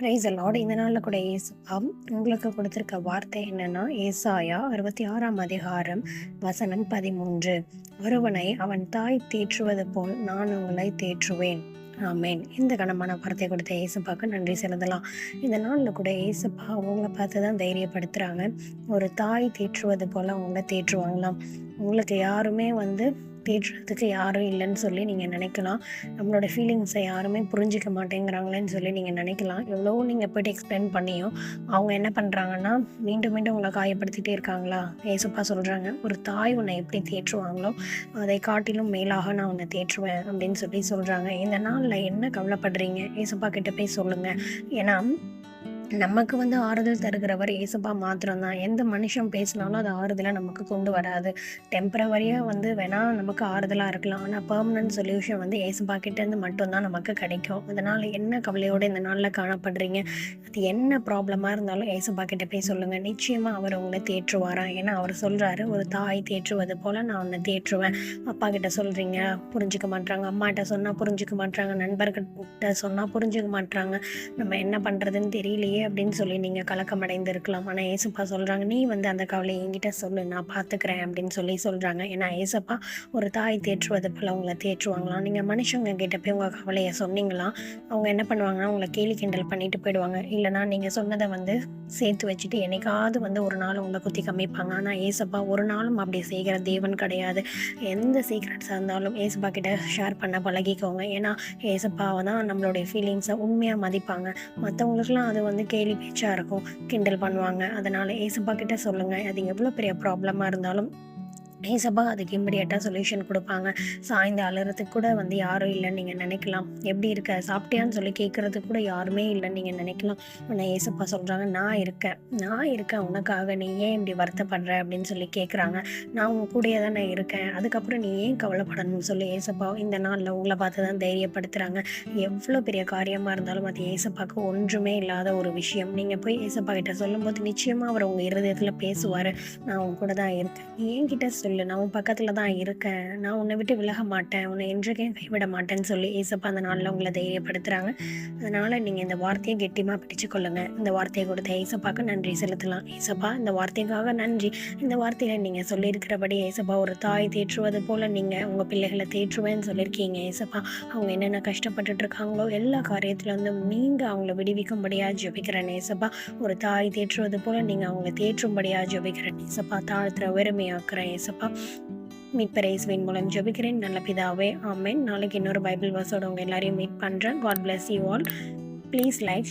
Praise the Lord. இந்த நாளில் கூட ஏசப்பா உங்களுக்கு கொடுத்துருக்க வார்த்தை என்னன்னா, ஏசாயா 66ஆம் அதிகாரம் வசனம் 13. ஒருவனை அவன் தாய் தேற்றுவது போல் நான் உங்களை தேற்றுவேன். ஆமேன். இந்த கனமான வார்த்தை கொடுத்த ஏசப்பாவுக்கு நன்றி செலுத்தலாம். இந்த நாளில் கூட ஏசப்பா அவங்கள பார்த்து தான் தைரியப்படுத்துகிறாங்க. ஒரு தாய் தேற்றுவது போல் அவங்கள தேற்றுவாங்களாம். உங்களுக்கு யாருமே தேற்றுறதுக்கு யாரும் இல்லைன்னு சொல்லி நீங்கள் நினைக்கலாம். நம்மளோட ஃபீலிங்ஸை யாருமே புரிஞ்சிக்க மாட்டேங்கிறாங்களேன்னு சொல்லி நீங்கள் நினைக்கலாம். எவ்வளோ நீங்கள் போய்ட்டு எக்ஸ்பிளைன் பண்ணியும் அவங்க என்ன பண்ணுறாங்கன்னா, மீண்டும் மீண்டும் உங்களை காயப்படுத்திகிட்டே இருக்காங்களா? ஏசப்பா சொல்கிறாங்க, ஒரு தாய் உன்னை எப்படி தேற்றுவாங்களோ அதை காட்டிலும் மேலாக நான் உன்னை தேற்றுவேன் அப்படின்னு சொல்லி சொல்கிறாங்க. இந்த நாளில் என்ன கவலைப்படுறீங்க? ஏசப்பா கிட்ட போய் சொல்லுங்கள். ஏன்னா நமக்கு ஆறுதல் தருகிறவர் ஏசப்பா மாத்திரம்தான். எந்த மனுஷன் பேசினாலும் அது ஆறுதலாக நமக்கு கொண்டு வராது. டெம்பரவரியாக வேணால் நமக்கு ஆறுதலாக இருக்கலாம். ஆனால் பெர்மனன்ட் சொல்யூஷன் ஏசப்பா கிட்டேருந்து மட்டும்தான் நமக்கு கிடைக்கும். அதனால் என்ன கவலையோடு இந்த நாளில் காணப்படுறீங்க? அது என்ன ப்ராப்ளமாக இருந்தாலும் ஏசப்பா கிட்ட போய் சொல்லுங்கள். நிச்சயமாக அவர் உங்களை தேற்றுவாராம். ஏன்னா அவர் சொல்கிறாரு, ஒரு தாய் தேற்றுவது போல் நான் உன்னை தேற்றுவேன். அப்பா கிட்ட சொல்கிறீங்க, புரிஞ்சிக்க மாட்டாங்க. அம்மாட்ட சொன்னால் புரிஞ்சிக்க மாட்டாங்க. நண்பர்கிட்ட சொன்னால் புரிஞ்சிக்க மாட்டாங்க. நம்ம என்ன பண்ணுறதுன்னு தெரியலையே அப்படின்னு சொல்லி நீங்கள் கலக்கம் அடைந்திருக்கலாம். ஆனால் ஏசப்பா சொல்கிறாங்க, நீ அந்த கவலையை என்கிட்ட சொல்லு, நான் பார்த்துக்கிறேன் அப்படின்னு சொல்லி சொல்கிறாங்க. ஏன்னா ஏசப்பா ஒரு தாய் தேற்றுவது போல் உங்களை தேற்றுவாங்களாம். நீங்கள் மனுஷங்க கிட்ட போய் உங்கள் கவலையை சொன்னீங்களாம், அவங்க என்ன பண்ணுவாங்கன்னா உங்களை கேலி கிண்டல் பண்ணிட்டு போயிடுவாங்க. இல்லைனா நீங்கள் சொன்னதை சேர்த்து வச்சுட்டு என்னைக்காவது ஒரு நாள் உங்களை குத்தி கம்மிப்பாங்க. ஆனால் ஏசப்பா ஒரு நாளும் அப்படி செய்கிற தேவன் கிடையாது. எந்த சீக்ரெட்ஸாக இருந்தாலும் ஏசப்பா கிட்ட ஷேர் பண்ண பழகிக்கோங்க. ஏன்னா ஏசப்பாவை தான் நம்மளுடைய ஃபீலிங்ஸை உண்மையாக மதிப்பாங்க. மற்றவங்களுக்குலாம் அது கேலி பேச்சாக இருக்கும், கிண்டல் பண்ணுவாங்க. அதனால் ஏசப்பா கிட்ட சொல்லுங்கள். அது எவ்வளோ பெரிய ப்ராப்ளமாக இருந்தாலும் ஏசப்பா அதுக்கு இம்மிடியட்டாக சொல்யூஷன் கொடுப்பாங்க. சாய்ந்து அழுறதுக்கு கூட யாரும் இல்லைன்னு நீங்கள் நினைக்கலாம். எப்படி இருக்க, சாப்பிட்டியான்னு சொல்லி கேட்குறதுக்கு கூட யாருமே இல்லைன்னு நீங்கள் நினைக்கலாம். ஆனால் ஏசப்பா சொல்கிறாங்க, நான் இருக்கேன் உனக்காக, நீ ஏன் இப்படி வருத்தப்படுற அப்படின்னு சொல்லி கேட்குறாங்க. நான் உங்க கூடயே தான் நான் இருக்கேன், அதுக்கப்புறம் நீ ஏன் கவலைப்படணும்னு சொல்லி ஏசப்பா இந்த நாளில் உங்களை பார்த்து தான் தைரியப்படுத்துகிறாங்க. எவ்வளோ பெரிய காரியமாக இருந்தாலும் அது ஏசப்பாவுக்கு ஒன்றுமே இல்லாத ஒரு விஷயம். நீங்கள் போய் ஏசப்பா கிட்ட சொல்லும்போது நிச்சயமாக அவர் உங்கள் இருதயத்தில் பேசுவார். நான் உங்க கூட தான் இருக்கேன், என்கிட்ட சொல்லு, நான் உன் பக்கத்தில் தான் இருக்கேன், நான் உன்னை விட்டு விலக மாட்டேன், உன்னை என்றைக்கும் கைவிட மாட்டேன்னு சொல்லி ஏசப்பா அந்த நாளில் உங்களை தைரியப்படுத்துகிறாங்க. அதனால் நீங்கள் இந்த வார்த்தையை கெட்டியமாக பிடிச்சு கொள்ளுங்கள். இந்த வார்த்தையை கொடுத்த ஏசப்பாவுக்கு நன்றி செலுத்தலாம். ஏசப்பா இந்த வார்த்தைக்காக நன்றி. இந்த வார்த்தையில் நீங்கள் சொல்லியிருக்கிறபடி ஏசப்பா ஒரு தாய் தேற்றுவது போல் நீங்கள் உங்கள் பிள்ளைகளை தேற்றுவேன்னு சொல்லியிருக்கீங்க. ஏசப்பா அவங்க என்னென்ன கஷ்டப்பட்டுட்டு இருக்காங்களோ எல்லா காரியத்தில் நீங்கள் அவங்கள விடுவிக்கும்படியாக ஜெபிக்கிறேன். ஏசப்பா ஒரு தாய் தேற்றுவது போல் நீங்கள் அவங்கள தேற்றும்படியாக ஜெபிக்கிறேன். ஏசப்பா தாழ்த்துற வெறுமையாக்குறேன். ஏசப்பா மீட்பர் இயேசுவின் மூலம் ஜெபிக்கிறேன் நல்ல பிதாவே, ஆமென். நாளைக்கு இன்னொரு பைபிள் வர்ஸோட உங்கள் எல்லாரையும் மீட் பண்ணுறேன். God bless you all. Please like